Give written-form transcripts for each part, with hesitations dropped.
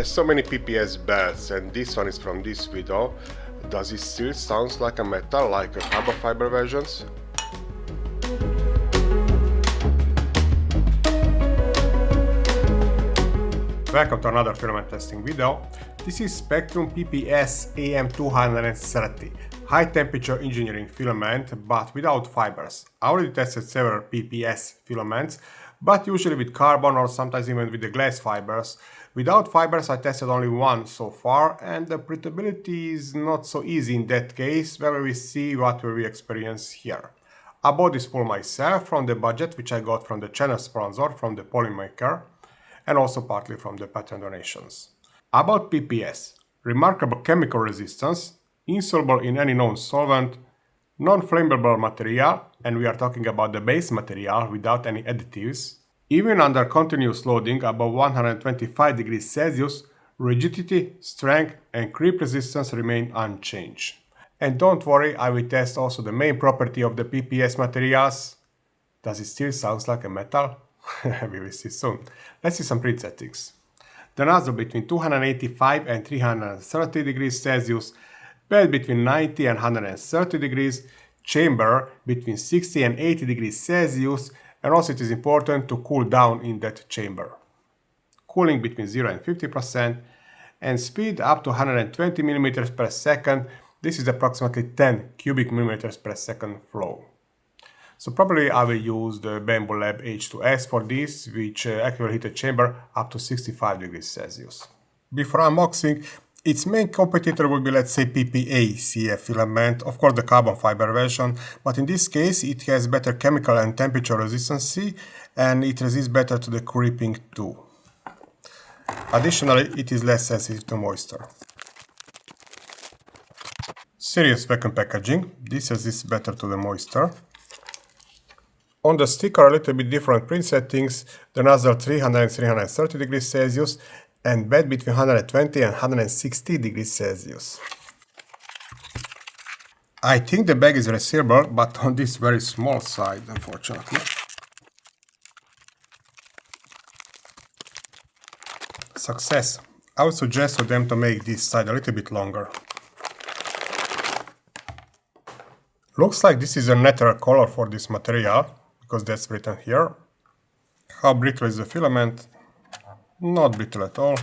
So many PPS beds, and this one is from this video. Does it still sound like a metal, like a carbon fiber versions? Welcome to another filament testing video. This is Spectrum PPS AM230, high temperature engineering filament but without fibers. I already tested several PPS filaments, but usually with carbon or sometimes even with the glass fibers. Without fibers I tested only one so far, and the breathability is not so easy in that case, where we see what we experience here. I bought this spool myself from the budget which I got from the channel sponsor from the polymaker, and also partly from the Patreon donations. About PPS, remarkable chemical resistance, insoluble in any known solvent, non-flammable material, and we are talking about the base material without any additives. Even under continuous loading above 125 degrees Celsius, rigidity, strength and creep resistance remain unchanged. And don't worry, I will test also the main property of the PPS materials. Does it still sound like a metal? We will see soon. Let's see some print settings. The nozzle between 285 and 330 degrees Celsius, bed between 90 and 130 degrees, chamber between 60 and 80 degrees Celsius, and also it is important to cool down in that chamber. Cooling between 0 and 50%, and speed up to 120 mm per second. This is approximately 10 cubic millimeters per second flow. So probably I will use the Bamboo Lab H2S for this, which actually heat a chamber up to 65 degrees Celsius. Before unboxing, its main competitor will be, let's say, PPA filament, of course the carbon fiber version, but in this case it has better chemical and temperature resistance, and it resists better to the creeping too. Additionally, it is less sensitive to moisture. Serious vacuum packaging, this resists better to the moisture. On the stick are a little bit different print settings, the nozzle 300 and 330 degrees Celsius, and bed between 120 and 160 degrees Celsius. I think the bag is resealable, but on this very small side, unfortunately. Success! I would suggest to them to make this side a little bit longer. Looks like this is a natural color for this material, because that's written here. How brittle is the filament? Not brittle at all.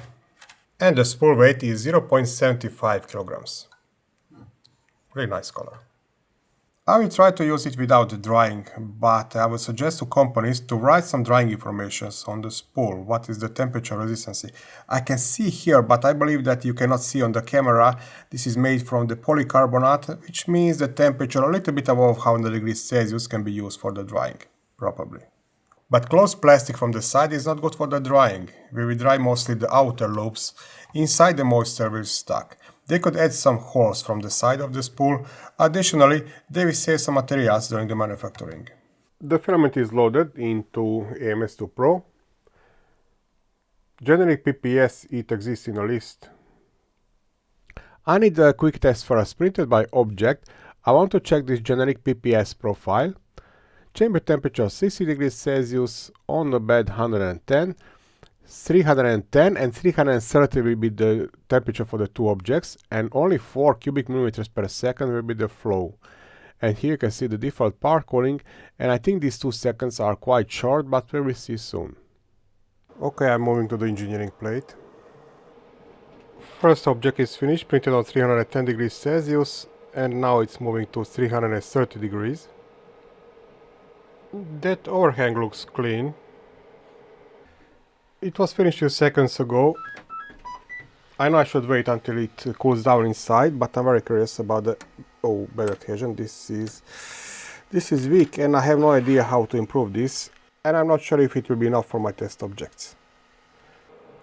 And the spool weight is 0.75 kilograms. Very nice color. I will try to use it without drying, but I would suggest to companies to write some drying information on the spool. What is the temperature resistance? I can see here, but I believe that you cannot see on the camera. This is made from the polycarbonate, which means the temperature a little bit above 100 degrees Celsius can be used for the drying, probably. But closed plastic from the side is not good for the drying. We will dry mostly the outer loops. Inside the moisture will stuck. They could add some holes from the side of the spool. Additionally, they will save some materials during the manufacturing. The filament is loaded into AMS2 Pro. Generic PPS, it exists in a list. I need a quick test for a printed by object. I want to check this generic PPS profile. Chamber temperature 60 degrees Celsius, on the bed 110, 310 and 330 will be the temperature for the two objects, and only 4 cubic millimeters per second will be the flow. And here you can see the default part cooling, and I think these 2 seconds are quite short, but we will see soon. Okay, I'm moving to the engineering plate. First object is finished, printed on 310 degrees Celsius, and now it's moving to 330 degrees. That overhang looks clean. It was finished a few seconds ago. I know I should wait until it cools down inside, but I'm very curious about the bed adhesion. This is weak, and I have no idea how to improve this, and I'm not sure if it will be enough for my test objects.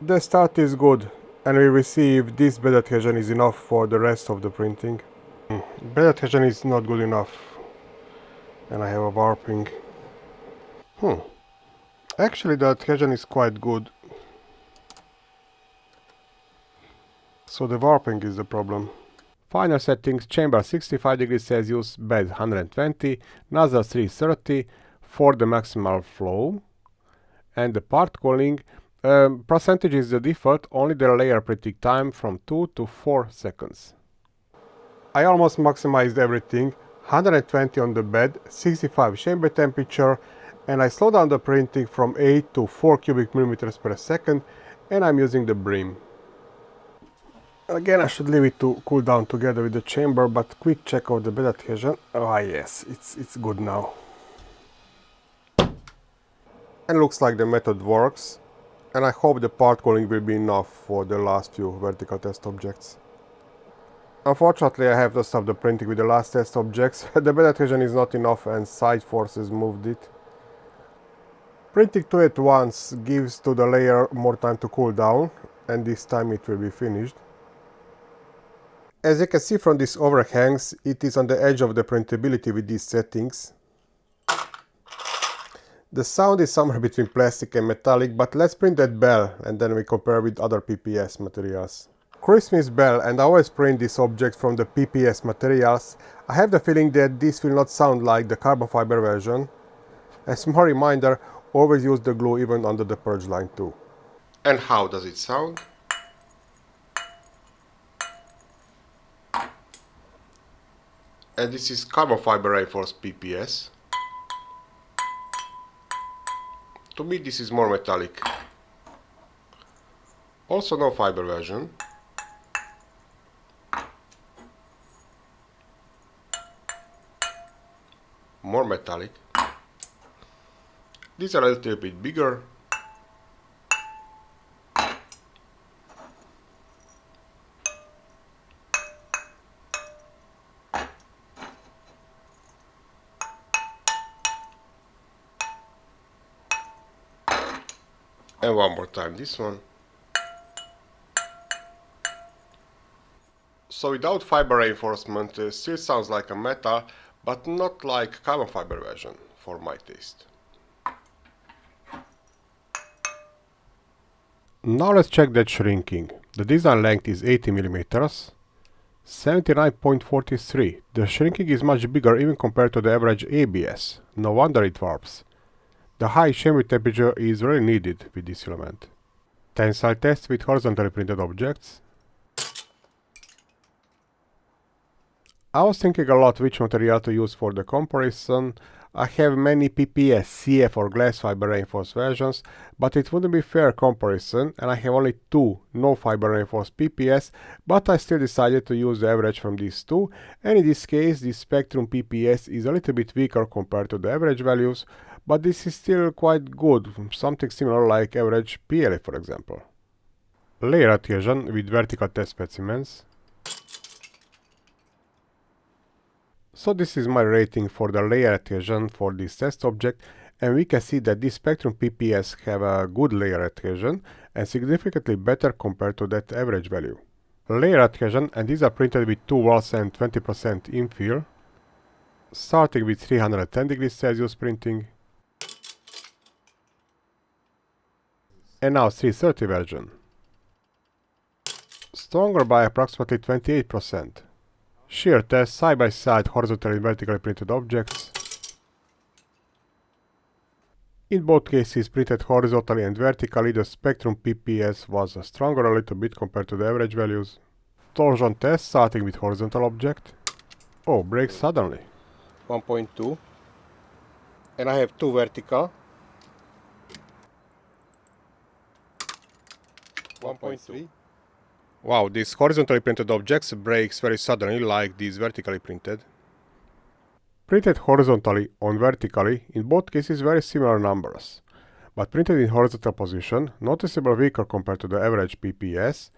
The start is good, and we will see if this bed adhesion is enough for the rest of the printing. Bed adhesion is not good enough, and I have a warping. Actually, the adhesion is quite good. So the warping is the problem. Final settings: chamber 65 degrees Celsius, bed 120, nozzle 330 for the maximal flow. And the part cooling, Percentage is the default, only the layer printing time from 2 to 4 seconds. I almost maximized everything, 120 on the bed, 65 chamber temperature, and I slowed down the printing from 8 to 4 cubic millimeters per second, and I'm using the brim. Again, I should leave it to cool down together with the chamber, but quick check of the bed adhesion. Ah yes, it's good now. And looks like the method works, and I hope the part cooling will be enough for the last few vertical test objects. Unfortunately, I have to stop the printing with the last test objects. The bed adhesion is not enough and side forces moved it. Printing two at once gives to the layer more time to cool down, and this time it will be finished. As you can see from these overhangs, it is on the edge of the printability with these settings. The sound is somewhere between plastic and metallic, but let's print that bell and then we compare with other PPS materials. Christmas bell, and I always print this object from the PPS materials. I have the feeling that this will not sound like the carbon fiber version. A small reminder, always use the glue even under the purge line too. And how does it sound? And this is carbon fiber reinforced PPS. To me this is more metallic. Also no fiber version. More metallic. These are a little bit bigger. And one more time this one. So without fiber reinforcement, it still sounds like a metal, but not like carbon fiber version, for my taste. Now let's check that shrinking. The design length is 80 mm, 79.43. The shrinking is much bigger even compared to the average ABS. No wonder it warps. The high chamber temperature is really needed with this filament. Tensile test with horizontally printed objects. I was thinking a lot which material to use for the comparison. I have many PPS, CF or glass fiber reinforced versions, but it wouldn't be fair comparison, and I have only two no fiber reinforced PPS, but I still decided to use the average from these two, and in this case this Spectrum PPS is a little bit weaker compared to the average values, but this is still quite good, something similar like average PLA for example. Layer adhesion with vertical test specimens. So this is my rating for the layer adhesion for this test object, and we can see that this Spectrum PPS have a good layer adhesion and significantly better compared to that average value. Layer adhesion, and these are printed with 2 walls and 20% infill, starting with 310 degrees Celsius printing, and now 330 version, stronger by approximately 28%. Shear test side by side horizontally and vertically printed objects. In both cases printed horizontally and vertically, the Spectrum PPS was stronger a little bit compared to the average values. Torsion test starting with horizontal object. Oh, breaks suddenly. 1.2. And I have two vertical. 1.3. Wow, these horizontally printed objects breaks very suddenly like these vertically printed. Printed horizontally on vertically, in both cases very similar numbers. But printed in horizontal position, noticeably weaker compared to the average PPS.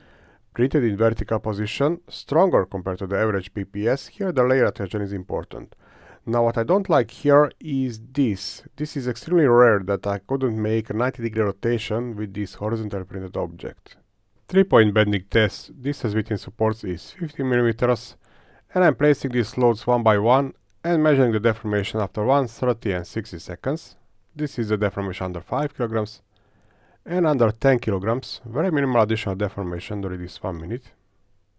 Printed in vertical position, stronger compared to the average PPS. Here the layer adhesion is important. Now what I don't like here is this. This is extremely rare that I couldn't make a 90-degree rotation with this horizontally printed object. 3-point bending test, distance between supports is 50 mm, and I'm placing these loads one by one and measuring the deformation after 130 and 60 seconds. This is the deformation under 5 kg and under 10 kg, very minimal additional deformation during this 1 minute.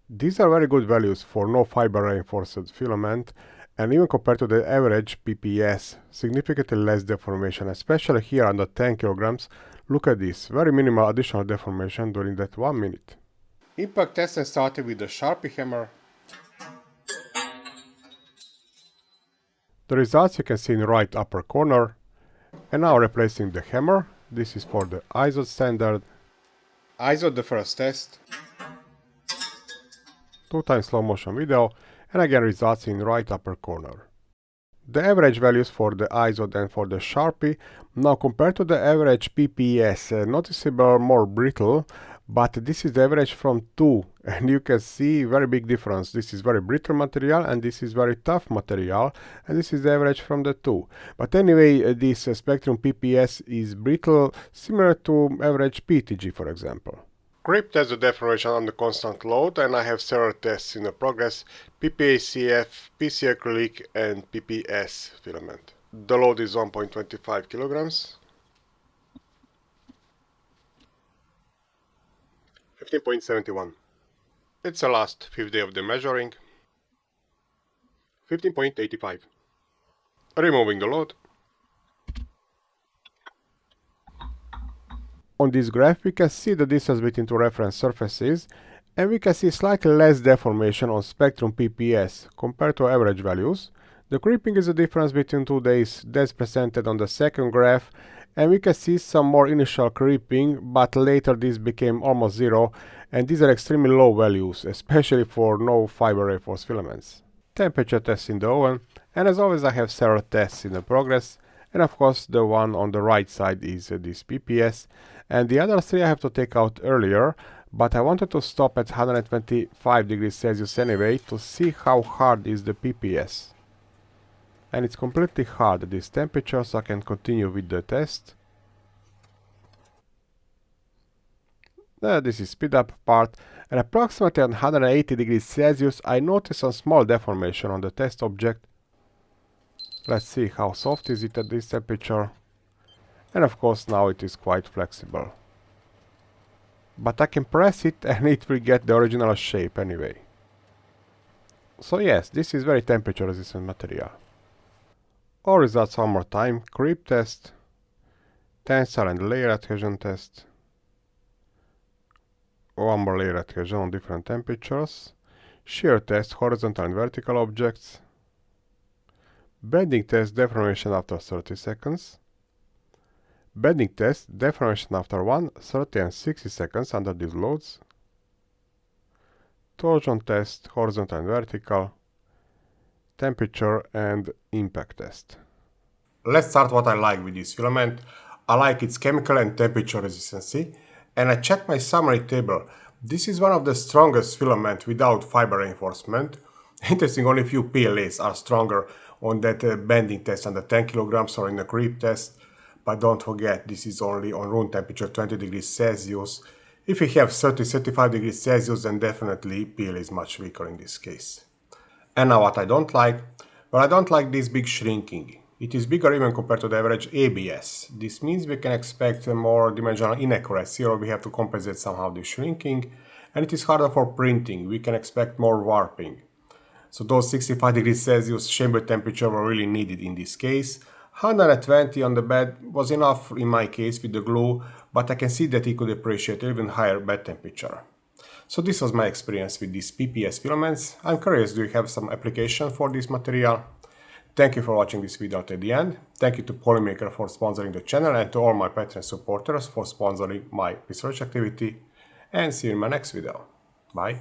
These are very good values for no fiber reinforced filament, and even compared to the average PPS, significantly less deformation, especially here under 10 kg, Look at this, very minimal additional deformation during that 1 minute. Impact testing started with the Sharpie hammer. The results you can see in the right upper corner. And now replacing the hammer. This is for the ISO standard. ISO the first test. 2x slow motion video, and again results in right upper corner. The average values for the ISO and for the Sharpie. Now compared to the average PPS, noticeable more brittle, but this is the average from 2, and you can see very big difference. This is very brittle material and this is very tough material, and this is the average from the 2. But anyway, this Spectrum PPS is brittle, similar to average PTG, for example. Grip test the deformation under constant load, and I have several tests in the progress: PPACF, PC acrylic and PPS filament. The load is 1.25 kilograms. 15.71. It's the last 5th day of the measuring. 15.85. Removing the load. On this graph we can see the distance between two reference surfaces, and we can see slightly less deformation on Spectrum PPS compared to average values. The creeping is the difference between 2 days, that's presented on the second graph, and we can see some more initial creeping, but later this became almost zero, and these are extremely low values, especially for no fiber reinforced filaments. Temperature test in the oven, and as always I have several tests in the progress, and of course the one on the right side is this PPS, and the other 3 I have to take out earlier, but I wanted to stop at 125 degrees Celsius anyway to see how hard is the PPS. And it's completely hard at this temperature, so I can continue with the test. This is speed up part, and approximately at 180 degrees Celsius I notice a small deformation on the test object. Let's see how soft is it at this temperature. And of course now it is quite flexible. But I can press it and it will get the original shape anyway. So yes, this is very temperature resistant material. All results one more time: creep test, tensile and layer adhesion test, one more layer adhesion on different temperatures, shear test, horizontal and vertical objects, bending test, deformation after 30 seconds, bending test, deformation after 1, 30 and 60 seconds under these loads, torsion test, horizontal and vertical, temperature and impact test. Let's start what I like with this filament. I like its chemical and temperature resistance, and I checked my summary table. This is one of the strongest filament without fiber reinforcement. Interesting, only few PLAs are stronger on that bending test under 10 kilograms or in the creep test. But don't forget, this is only on room temperature 20 degrees Celsius. If you have 30-35 degrees Celsius, then definitely PLA is much weaker in this case. And now what I don't like? Well, I don't like this big shrinking. It is bigger even compared to the average ABS. This means we can expect a more dimensional inaccuracy, or we have to compensate somehow the shrinking. And it is harder for printing. We can expect more warping. So those 65 degrees Celsius chamber temperature were really needed in this case. 120 on the bed was enough in my case with the glue, but I can see that it could appreciate even higher bed temperature. So this was my experience with these PPS filaments. I'm curious, do you have some application for this material? Thank you for watching this video to the end. Thank you to Polymaker for sponsoring the channel, and to all my Patreon supporters for sponsoring my research activity. And see you in my next video. Bye.